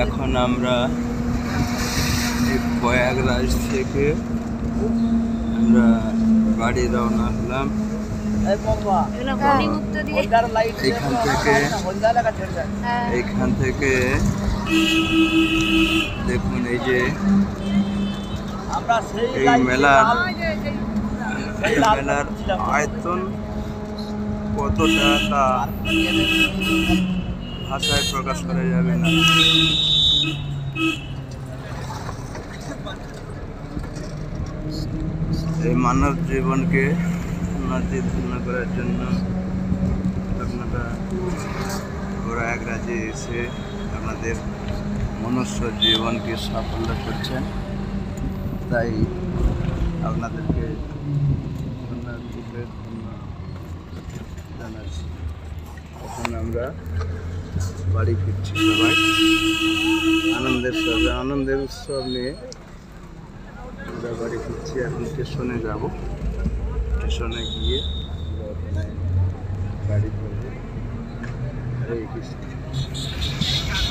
এখন আমরা এই প্রয়াগরাজ থেকে আমরা বাড়ি রওনা হলাম। এইখান থেকে দেখুন এই যে এই মেলার আয়তন কতটা তা ভাষায় প্রকাশ করা যাবে না। এই মানব জীবনকে উন্নতি করার জন্য আপনারা প্রয়াগরাজে এসে আপনাদের মনুষ্য জীবনকে সাফল্য করছেন, তাই আপনাদেরকে ধন্যবাদ জানাচ্ছি। এখন আমরা বাড়ি ফিরছি, সবাই আনন্দের উৎসব নিয়ে আমরা বাড়ি ফিরছি। এখন স্টেশনে যাব, স্টেশনে গিয়ে গাড়ি ধরবো। হরে কৃষ্ণ।